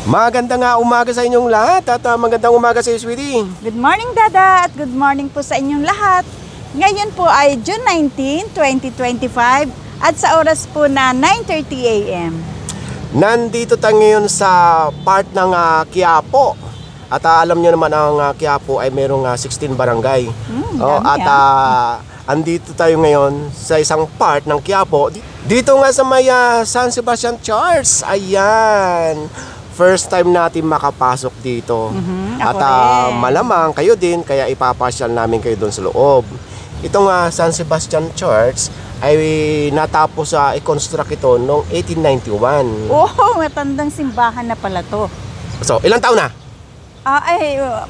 Magandang umaga sa inyong lahat at magandang umaga sa iyo, sweetie. Good morning, Dada, at good morning po sa inyong lahat. Ngayon po ay June 19, 2025 at sa oras po na 9:30 a.m. Nandito tayo ngayon sa part ng Quiapo. At alam nyo naman ang Quiapo ay merong 16 barangay. Andito tayo ngayon sa isang part ng Quiapo. Dito nga sa may San Sebastian Church. Ayan. First time natin makapasok dito. At malamang kayo din, kaya ipapasyal namin kayo doon sa loob. Itong San Sebastian Church ay natapos i-construct ito noong 1891. Oh, matandang simbahan na pala to. So, ilang taon na?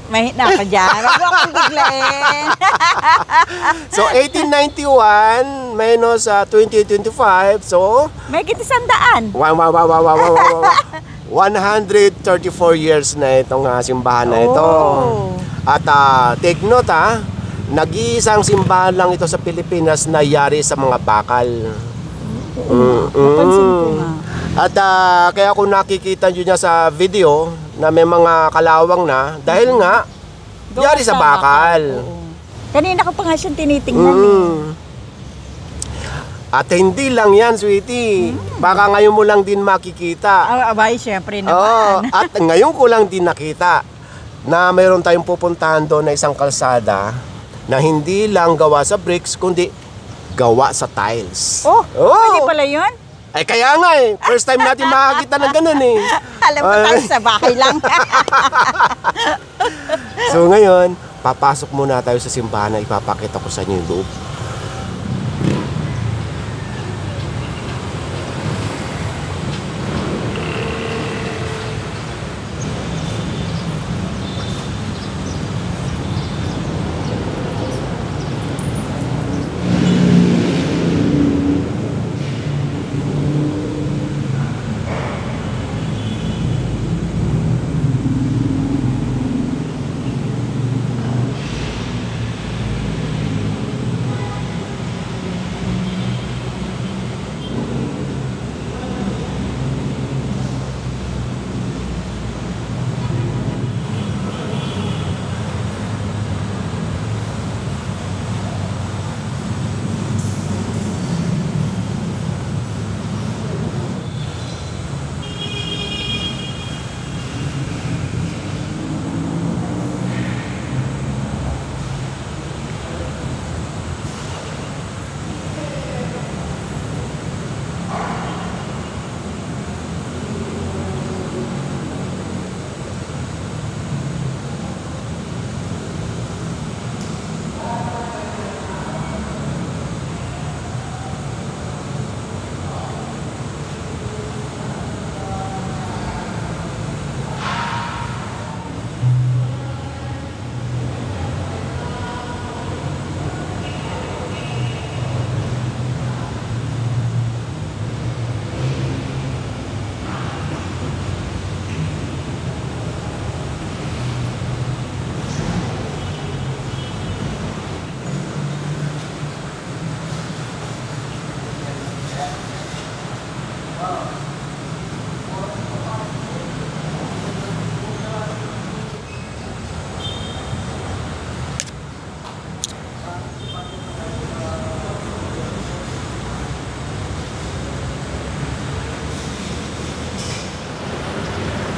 Mahina ka dyan. Huwag mo akong biglain. So, 1891 minus 2025. So, may kitisandaan. Wow. 134 years na itong simbahan na ito. At take note nag-iisang simbahan lang ito sa Pilipinas na yari sa mga bakal. Napansin ko nga. At kaya kung nakikita nyo niya sa video na may mga kalawang na, dahil nga yari sa bakal. Kanina ko pa nga siyang tinitingnan At hindi lang yan, sweetie. Baka ngayon mo lang din makikita. Abay, syempre naman. At ngayon ko lang din nakita na mayroon tayong pupuntahan doon na isang kalsada na hindi lang gawa sa bricks, kundi gawa sa tiles. Pwede pala yun? Ay, kaya nga first time natin makakita ng ganun Alam mo tayo sa bahay lang. So ngayon, papasok muna tayo sa simbahan na ipapakita ko sa inyo yung loob.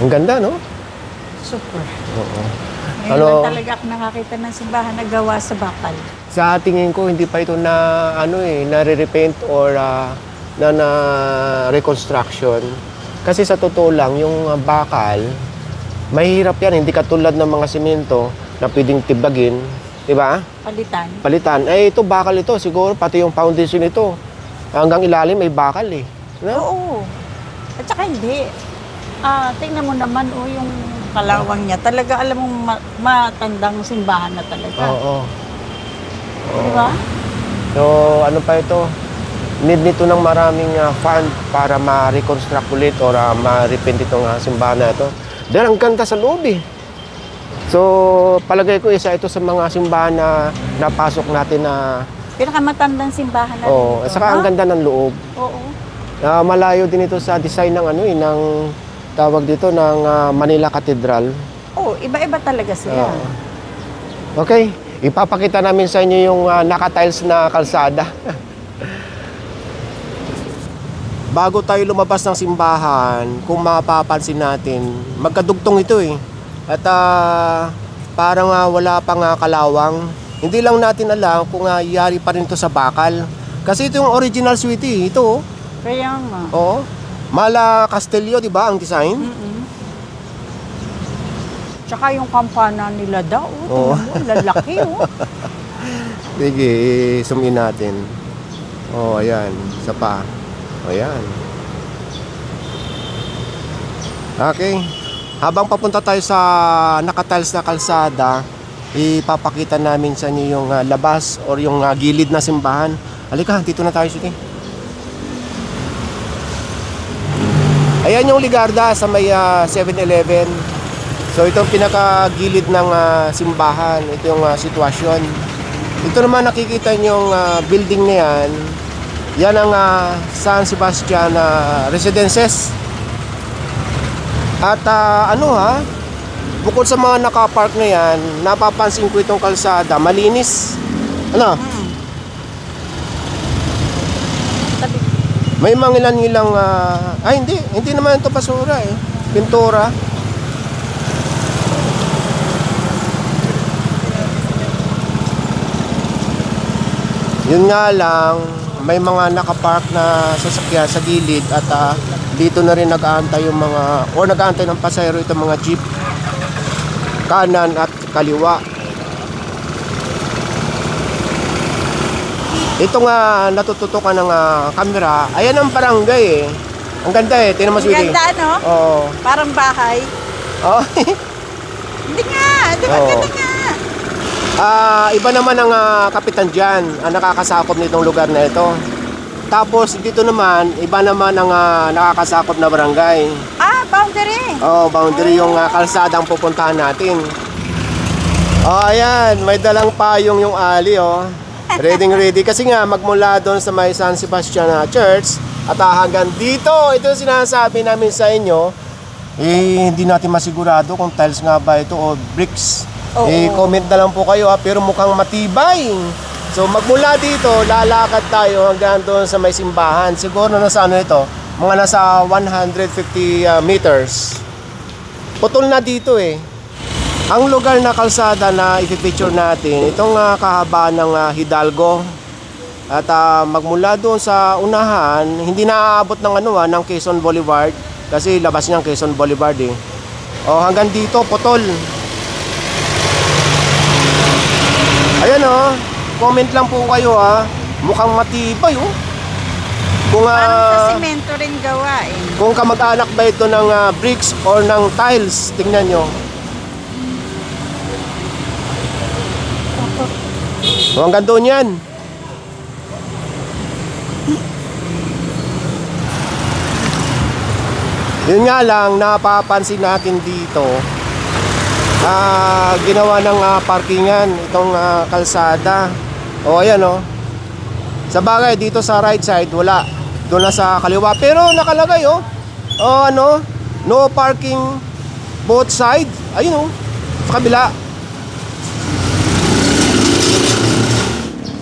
Ang ganda, no? Super. Oo. Ngayon lang talaga ako nakakita ng simbahan na gawa sa bakal. Sa tingin ko, hindi pa ito na, nare-repaint or na reconstruction. Kasi sa totoo lang, yung bakal, mahirap yan. Hindi katulad ng mga simento na pwedeng tibagin. Diba? Palitan. Ito, bakal ito. Siguro, pati yung foundation ito. Hanggang ilalim, may bakal No? Oo. At saka hindi. Tingnan mo naman, yung kalawang niya. Talaga, alam mo, matandang simbahan na talaga. Oo. Diba? So, ano pa ito? Need nito ng maraming fund para ma-reconstruct ulit or ma-repaint itong simbahan na ito. Dahil ang ganda sa loob So, palagay ko isa ito sa mga simbahan na napasok natin na... Pinakamatandang simbahan natin. Oo, saka ang ganda ng loob. Oo. Malayo din ito sa design ng tawag dito ng Manila Cathedral. Oh, iba-iba talaga sila. Okay, ipapakita namin sa inyo yung naka-tiles na kalsada. Bago tayo lumabas ng simbahan, kung mapapansin natin, magkadugtong ito eh. At parang wala pang kalawang. Hindi lang natin alam kung yari pa rin ito sa bakal. Kasi ito yung original sweetie, ito. Kaya nga. Oo. Mala Castillo, di ba ang design? Tsaka yung kampana nila daw. Oo. Lalaki oh. Sige, zoom in natin. Oh, ayan. Isa pa. Ayan. Okay. Habang papunta tayo sa naka-tiles na kalsada, ipapakita namin sa inyo yung labas or yung gilid na simbahan. Halika, dito na tayo, Siti. Ayan yung Ligarda sa may 7-Eleven. So itong pinaka-gilid ng simbahan. Ito yung sitwasyon. Ito naman nakikita nyo yung building na yan. Yan ang San Sebastian Residences. At bukod sa mga nakapark na yan, napapansin ko itong kalsada, malinis. Ano? May mga ilan-ilang hindi naman ito basura eh. Pintura. Yun nga lang, may mga nakapark na sasakyan sa gilid at dito na rin nag-aantay yung mga nag-aantay ng pasahero itong mga jeep kanan at kaliwa. Ito nga natututukan ng camera. Ayan ang barangay eh. Ang ganda eh, tingnan mo, sweetie. Ang ganda, no? Oo. Parang bahay. Oh. Hindi nga, di ba ganda nga? Iba naman ang kapitan dyan, ang nakakasakop nitong lugar na ito. Tapos dito naman, iba naman ang nakakasakop na barangay. Boundary. Boundary yung kalsadang pupuntahan natin. Ayan, may dalang payong yung ali, ready. Kasi nga, magmula doon sa may San Sebastian Church at hanggang dito, ito yung sinasabi namin sa inyo, hindi natin masigurado kung tiles nga ba ito o bricks. Comment na lang po kayo pero mukhang matibay. So magmula dito, lalakad tayo hanggang doon sa may simbahan. Siguro nasa ito, mga nasa 150 meters. Putol na dito eh. Ang lugar na kalsada na i-picture natin, itong kahabaan ng Hidalgo. At magmula doon sa unahan, hindi na aabot ng ng Quezon Boulevard kasi labas niya ang Quezon Boulevard eh. Hanggang dito putol. Ayan comment lang po kayo mukhang matibay Kung parang sa semento rin gawa eh. Kung kamag-anak ba ito ng bricks or ng tiles, tingnan nyo. Hanggang doon yan. Yun nga lang, napapansin natin dito, ginawa ng parkingan itong kalsada. Ayan Sa bagay, dito sa right side, wala. Doon na sa kaliwa. Pero nakalagay no parking both side. Ayun sa kabila.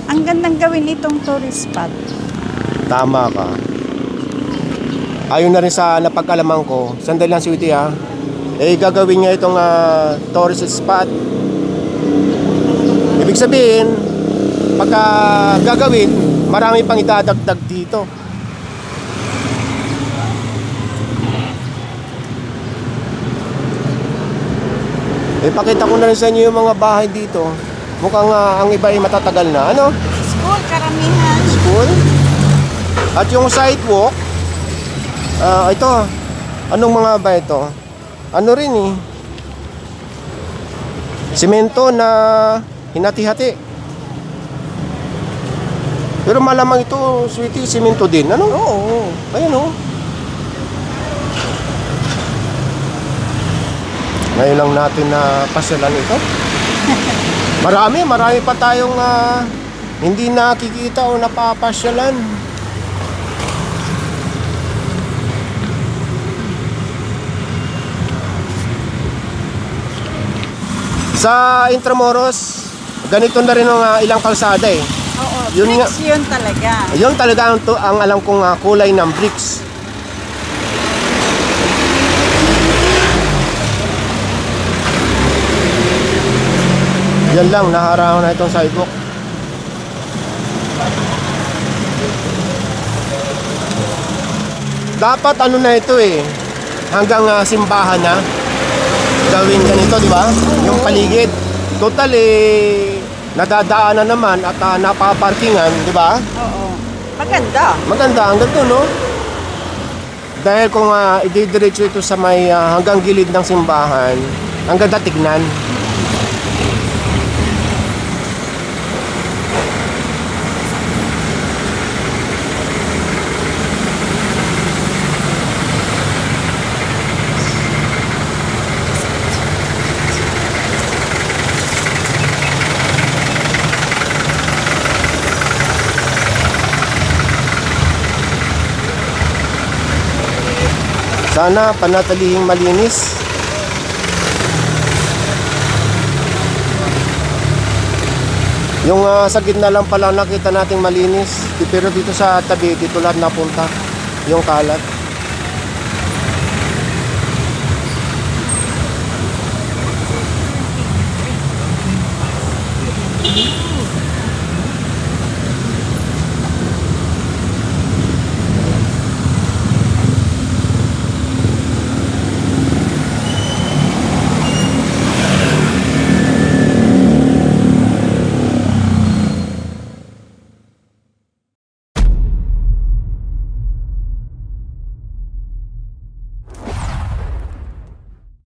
Ang gandang gawin itong tourist spot. Tama ka. Ayun na rin sa napagkalaman ko. Sandali lang, sweetie gagawin niya itong tourist spot. Ibig sabihin, pagka gagawin, marami pang idadagdag dito. Ipakita ko na rin sa inyo yung mga bahay dito. Mukhang ang iba ay matatagal na. School, karamihan. School. At yung sidewalk, ito, anong mga ba ito? Ano rin semento na hinati-hati. Pero malamang ito, sweetie, semento din. Oo. Ayun Ngayon lang natin na pasyalan ito. Marami pa tayong hindi nakikita o napapasyalan. Sa Intramuros, ganito na rin ang ilang kalsada eh. Oo, Yun nga. bricks yun talaga. Yun talaga ang alam kong kulay ng bricks. Yan lang, naharangan na itong sidewalk. Dapat ano na ito eh, hanggang simbahan na gawin ganito, di ba? Yung paligid. Total eh, nadadaanan naman at napaparkingan, di ba? Oo. Maganda. Maganda, ang ganito, no? Dahil kung ididiretso ito sa may hanggang gilid ng simbahan, ang ganda tignan. Sana panatilihing malinis. Yung sa gitna lang pala nakita nating malinis. Pero dito sa tabi, dito lahat napunta yung kalat.